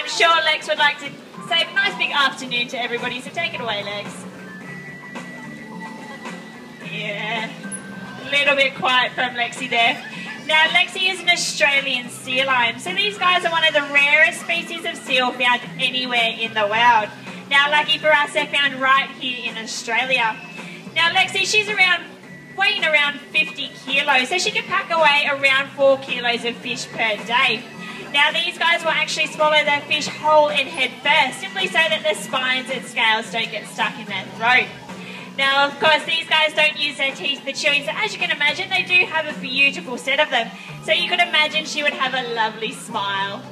I'm sure Lex would like to say a nice big afternoon to everybody, so take it away, Lex. Yeah, a little bit quiet from Lexi there. Now, Lexi is an Australian sea lion, so these guys are one of the rarest species of seal found anywhere in the world. Now, lucky for us, they're found right here in Australia. Now, Lexi, she's weighing around 50 kilos, so she can pack away around 4 kilos of fish per day. Now, these guys will actually swallow their fish whole and head first, simply so that their spines and scales don't get stuck in their throat. Now, of course, these guys don't use their teeth for chewing, so as you can imagine, they do have a beautiful set of them. So you could imagine she would have a lovely smile.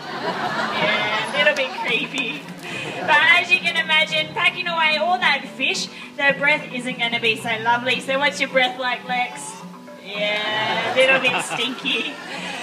Yeah, a little bit creepy. But as you can imagine, packing away all that fish, their breath isn't going to be so lovely. So what's your breath like, Lex? Yeah, a little bit stinky.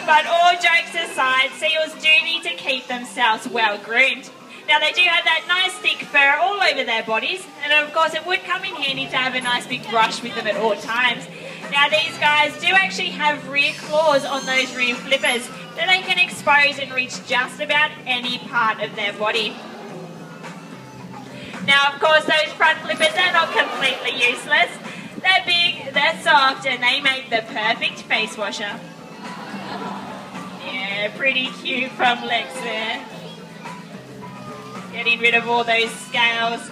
But all jokes aside, seals do need to keep themselves well groomed. Now, they do have that nice thick fur all over their bodies, and of course it would come in handy to have a nice big brush with them at all times. Now, these guys do actually have rear claws on those rear flippers that they can expose and reach just about any part of their body. Now, of course, those front flippers, they're not completely useless. They're big, they're soft, and they make the perfect face washer. Yeah, pretty cute from Lex there. Getting rid of all those scales.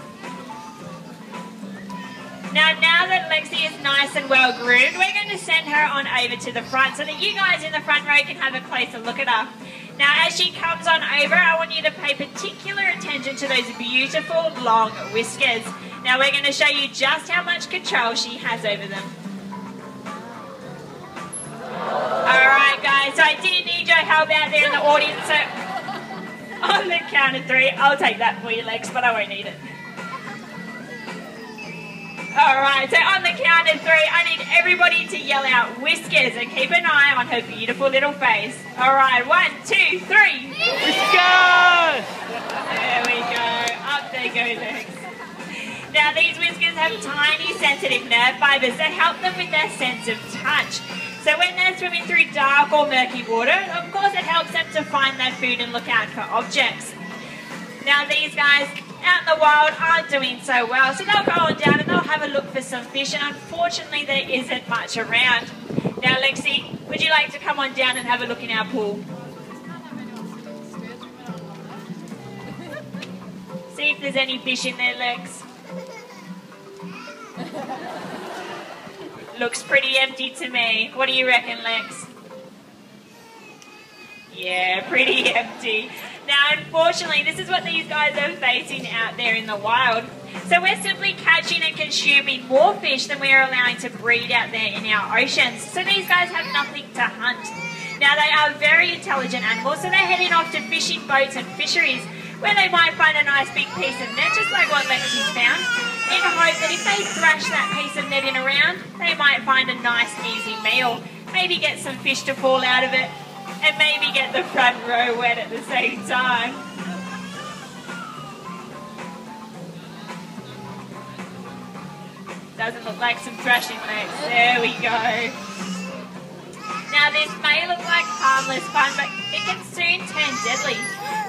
Now that Lexi is nice and well groomed, we're going to send her on over to the front so that you guys in the front row can have a closer look at her. Now, as she comes on over, I want you to pay particular attention to those beautiful long whiskers. Now, we're going to show you just how much control she has over them. Alright guys, so I did need your help out there in the audience, so on the count of 3, I'll take that for you, Lex, but I won't need it. Alright, so on the count of 3, I need everybody to yell out whiskers and keep an eye on her beautiful little face. Alright, 1, 2, 3. Whiskers! There we go. Up they go, Lex. Now, these whiskers have tiny sensitive nerve fibres that help them with their sense of touch. So when they're swimming through dark or murky water, of course it helps them to find their food and look out for objects. Now, these guys out in the wild aren't doing so well, so they'll go on down and they'll have a look for some fish, and unfortunately there isn't much around. Now, Lexi, would you like to come on down and have a look in our pool? See if there's any fish in there, Lex. Looks pretty empty to me. What do you reckon, Lex? Yeah, pretty empty. Now, unfortunately, this is what these guys are facing out there in the wild. So we're simply catching and consuming more fish than we are allowing to breed out there in our oceans. So these guys have nothing to hunt. Now, they are very intelligent animals, so they're heading off to fishing boats and fisheries where they might find a nice big piece of net, just like what Lexi's found, in the hope that if they thrash that piece of netting around, they might find a nice easy meal, maybe get some fish to fall out of it, and maybe get the front row wet at the same time. Doesn't look like some thrashing, Lex. There we go. Now, this may look like harmless fun, but it can soon turn deadly.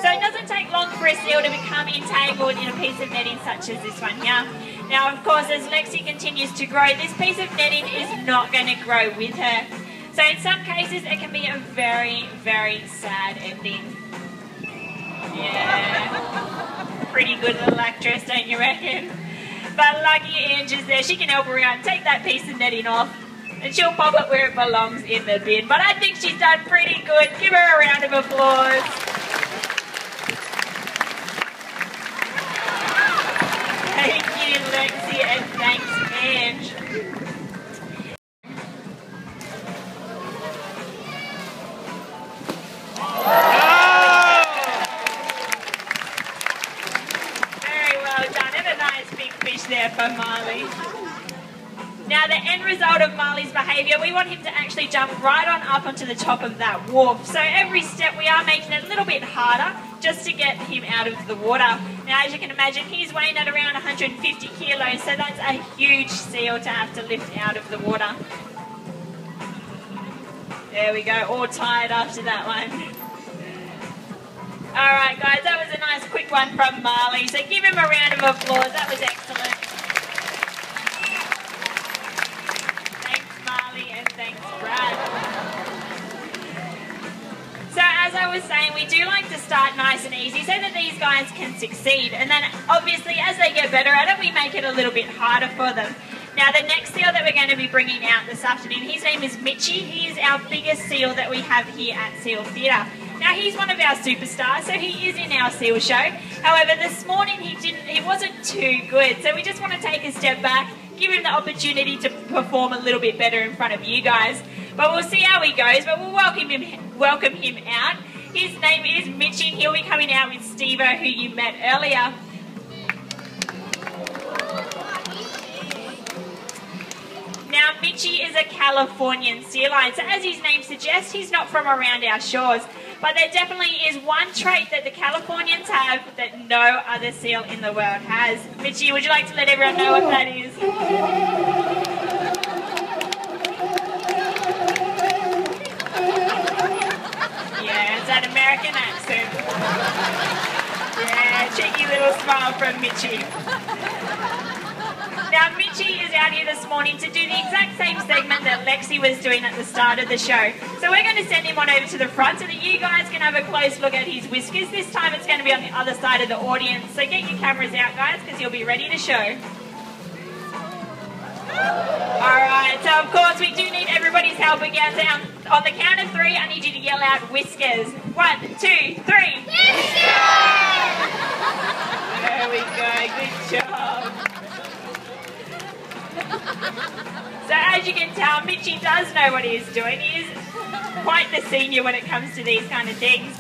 So it doesn't take long for a seal to become entangled in a piece of netting such as this one here. Now, of course, as Lexi continues to grow, this piece of netting is not going to grow with her. So in some cases, it can be a very, very sad ending. Yeah. Pretty good little actress, don't you reckon? But lucky Angie's there. She can help her out and take that piece of netting off, and she'll pop it where it belongs in the bin. But I think she's done pretty good. Give her a round of applause. Thank you, Lexi, and thanks, Ange. Very well done, and a nice big fish there for Marley. Now, the end result of Marley's behaviour, we want him to actually jump right on up onto the top of that wharf. So every step we are making it a little bit harder just to get him out of the water. Now, as you can imagine, he's weighing at around 150 kilos, so that's a huge seal to have to lift out of the water. There we go, all tired after that one. All right, guys, that was a nice quick one from Marley. So give him a round of applause. That was excellent. Thanks, Marley, and thanks, Brad. So as I was saying, we do like to start nice and easy so that these guys can succeed. And then obviously as they get better at it, we make it a little bit harder for them. Now the next seal that we're going to be bringing out this afternoon, his name is Mitchie. He is our biggest seal that we have here at Seal Theatre. Now he's one of our superstars, so he is in our seal show. However, this morning he wasn't too good, so we just want to take a step back, give him the opportunity to perform a little bit better in front of you guys. But we'll see how he goes, but we'll welcome him out. His name is Mitchie. He'll be coming out with Steve-O, who you met earlier. Now, Mitchie is a Californian sea lion, so as his name suggests, he's not from around our shores. But there definitely is one trait that the Californians have that no other seal in the world has. Mitchie, would you like to let everyone know what that is? Yeah, it's that American accent. Yeah, cheeky little smile from Mitchie. Now, Mitchie is out here this morning to do the exact same segment that Lexi was doing at the start of the show. So we're going to send him on over to the front so that you guys can have a close look at his whiskers. This time it's going to be on the other side of the audience. So get your cameras out, guys, because he'll be ready to show. Alright, so of course we do need everybody's help again. So on the count of 3, I need you to yell out whiskers. 1, 2, 3. Whiskers! There we go, good job. So as you can tell, Mitchie does know what he is doing. He is quite the senior when it comes to these kind of things.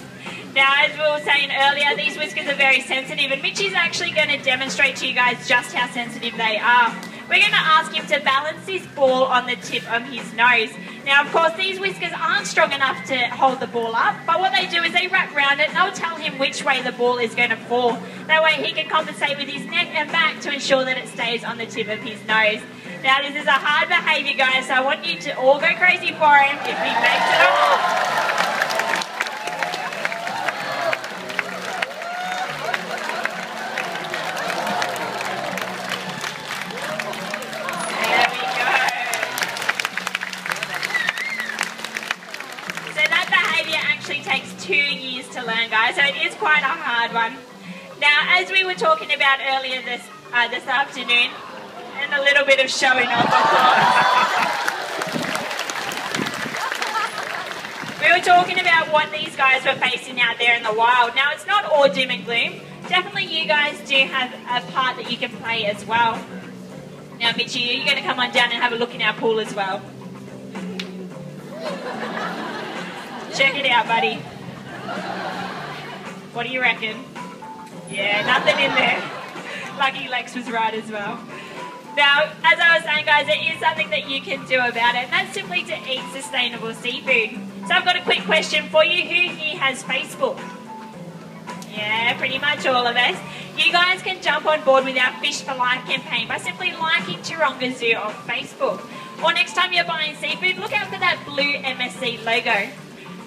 Now, as we were saying earlier, these whiskers are very sensitive, and Mitchie's actually going to demonstrate to you guys just how sensitive they are. We're going to ask him to balance this ball on the tip of his nose. Now, of course, these whiskers aren't strong enough to hold the ball up, but what they do is they wrap around it and they'll tell him which way the ball is going to fall. That way he can compensate with his neck and back to ensure that it stays on the tip of his nose. Now, this is a hard behaviour, guys, so I want you to all go crazy for him if he makes it or not. There we go. So that behaviour actually takes 2 years to learn, guys, so it is quite a hard one. Now, as we were talking about earlier this afternoon, and a little bit of showing off, of course. We were talking about what these guys were facing out there in the wild. Now, it's not all doom and gloom. Definitely you guys do have a part that you can play as well. Now, Mitchie, are you going to come on down and have a look in our pool as well? Check it out, buddy. What do you reckon? Yeah, nothing in there. Lucky Lex was right as well. Now, as I was saying, guys, there is something that you can do about it, and that's simply to eat sustainable seafood. So I've got a quick question for you. Who here has Facebook? Yeah, pretty much all of us. You guys can jump on board with our Fish for Life campaign by simply liking Toronga Zoo on Facebook. Or next time you're buying seafood, look out for that blue MSC logo.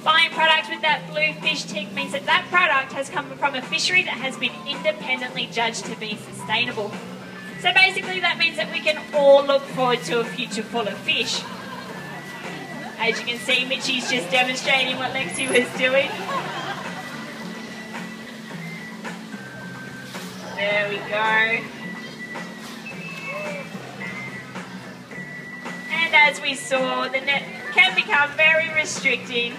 Buying products with that blue fish tick means that that product has come from a fishery that has been independently judged to be sustainable. So basically that means that we can all look forward to a future full of fish. As you can see, Mitchie's just demonstrating what Lexi was doing. There we go. And as we saw, the net can become very restricting.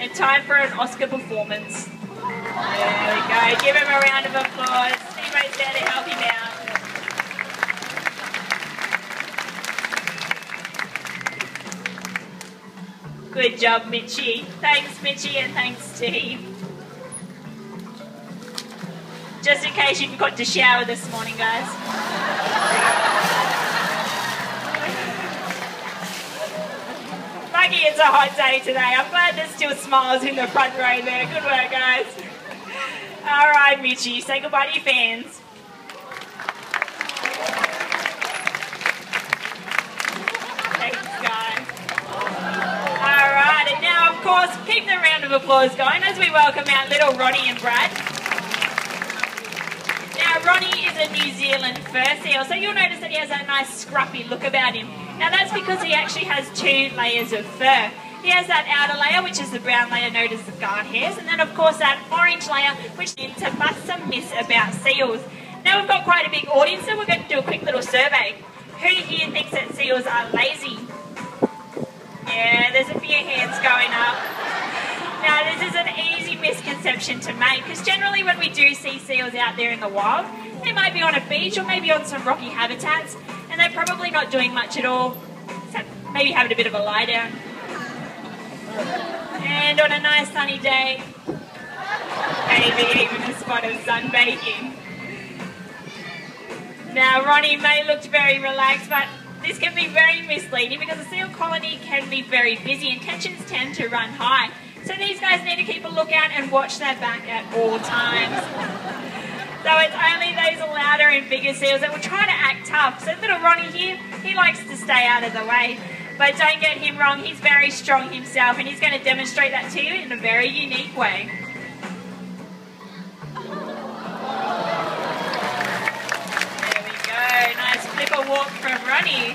And time for an Oscar performance. There we go. Give him a round of applause. Steve-O's there to help him out. Good job, Mitchie. Thanks, Mitchie, and thanks, Steve. Just in case you forgot to shower this morning, guys. Lucky it's a hot day today. I'm glad there's still smiles in the front row there. Good work, guys. All right, Mitchie, say goodbye to your fans. Thanks, guys. All right, and now, of course, keep the round of applause going as we welcome out little Ronnie and Brad. Now, Ronnie is a New Zealand fur seal, so you'll notice that he has that nice scruffy look about him. Now, that's because he actually has 2 layers of fur. He has that outer layer, which is the brown layer known as the guard hairs, and then, of course, that orange layer, which is to bust some myths about seals. Now, we've got quite a big audience, so we're going to do a quick little survey. Who here thinks that seals are lazy? Yeah, there's a few hands going up. Now, this is an easy misconception to make, because generally when we do see seals out there in the wild, they might be on a beach or maybe on some rocky habitats, and they're probably not doing much at all, except maybe having a bit of a lie down. And on a nice sunny day, maybe even a spot of sunbaking. Now, Ronnie may look very relaxed, but this can be very misleading because the seal colony can be very busy and tensions tend to run high. So these guys need to keep a lookout and watch their back at all times. So it's only those louder and bigger seals that will try to act tough. So little Ronnie here, he likes to stay out of the way. But don't get him wrong, he's very strong himself and he's going to demonstrate that to you in a very unique way. There we go, nice flipper walk from Ronnie.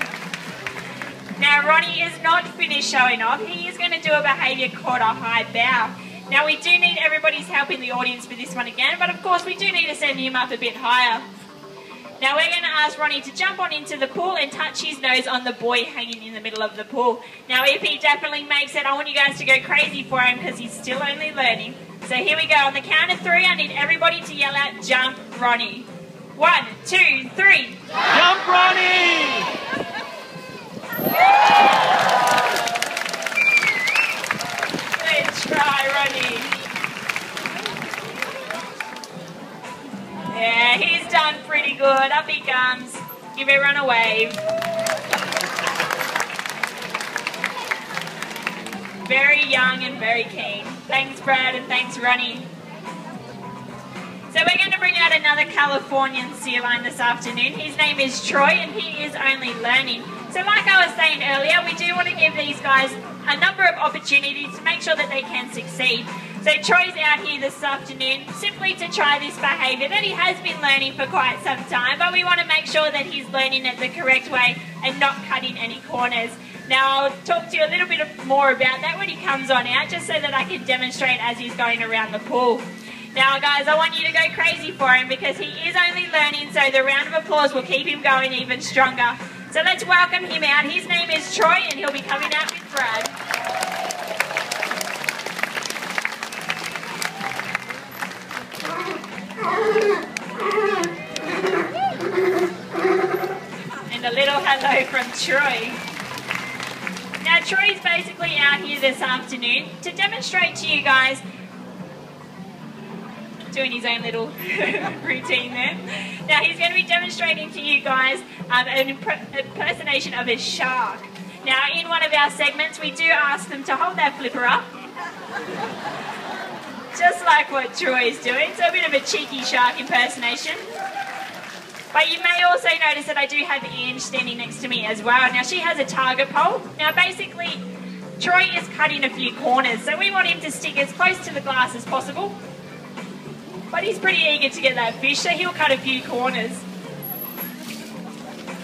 Now, Ronnie is not finished showing off. He is going to do a behaviour called a high bow. Now, we do need everybody's help in the audience for this one again, but of course we do need to send him up a bit higher. Now, we're going to ask Ronnie to jump on into the pool and touch his nose on the buoy hanging in the middle of the pool. Now, if he definitely makes it, I want you guys to go crazy for him because he's still only learning. So here we go. On the count of 3, I need everybody to yell out, "Jump, Ronnie." 1, 2, 3. Jump, Ronnie! Good try, Ronnie. Yeah, he's done pretty good. Up he comes. Give everyone a wave. Very young and very keen. Thanks, Brad, and thanks, Ronnie. So we're going to bring out another Californian sea lion this afternoon. His name is Troy, and he is only learning. So like I was saying earlier, we do want to give these guys a number of opportunities to make sure that they can succeed. So Troy's out here this afternoon simply to try this behaviour that he has been learning for quite some time, but we want to make sure that he's learning it the correct way and not cutting any corners. Now, I'll talk to you a little bit more about that when he comes on out, just so that I can demonstrate as he's going around the pool. Now, guys, I want you to go crazy for him because he is only learning, so the round of applause will keep him going even stronger. So let's welcome him out. His name is Troy, and he'll be coming out with Brad. And a little hello from Troy. Now, Troy's basically out here this afternoon to demonstrate to you guys, doing his own little routine there. Now, he's going to be demonstrating to you guys an impersonation of a shark. Now, in one of our segments, we do ask them to hold their flipper up, just like what Troy is doing, so a bit of a cheeky shark impersonation. But you may also notice that I do have Ange standing next to me as well. Now, she has a target pole. Now, basically, Troy is cutting a few corners, so we want him to stick as close to the glass as possible. But he's pretty eager to get that fish, so he'll cut a few corners.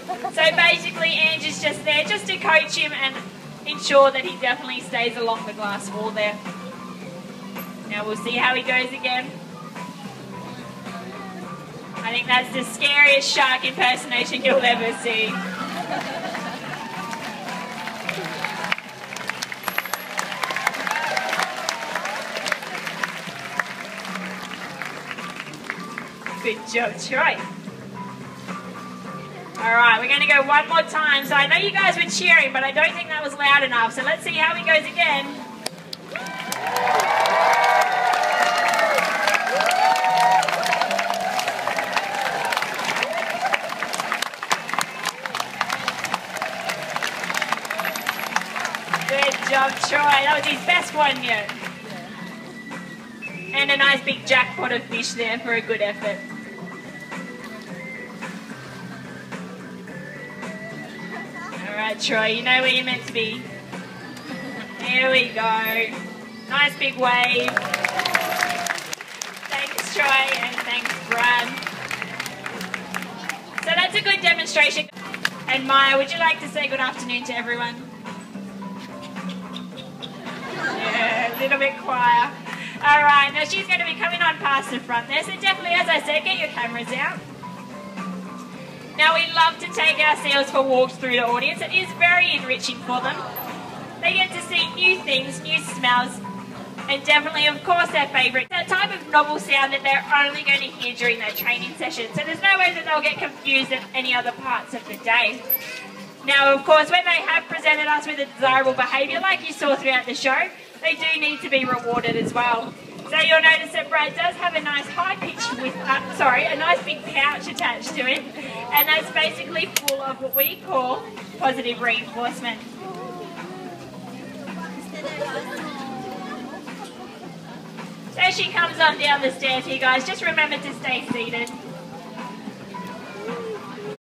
So basically, Ange is just there just to coach him and ensure that he definitely stays along the glass wall there. Now we'll see how he goes again. I think that's the scariest shark impersonation you'll ever see. Good job, Troy. Alright, we're going to go one more time. So I know you guys were cheering, but I don't think that was loud enough. So let's see how he goes again. Good job, Troy. That was his best one yet. And a nice big jackpot of fish there for a good effort. Alright, Troy, you know where you're meant to be. There we go. Nice big wave. Thanks, Troy, and thanks, Brad. So that's a good demonstration. And Maya, would you like to say good afternoon to everyone? Yeah, a little bit quiet. All right, now she's going to be coming on past the front there, so definitely, as I said, get your cameras out. Now, we love to take our seals for walks through the audience. It is very enriching for them. They get to see new things, new smells, and definitely, of course, their favourite, that type of novel sound that they're only going to hear during their training session. So there's no way that they'll get confused at any other parts of the day. Now, of course, when they have presented us with a desirable behaviour, like you saw throughout the show, they do need to be rewarded as well. So you'll notice that Brad does have a nice high-pitched a nice big pouch attached to it, and that's basically full of what we call positive reinforcement. So as she comes on down the stairs here, guys, just remember to stay seated.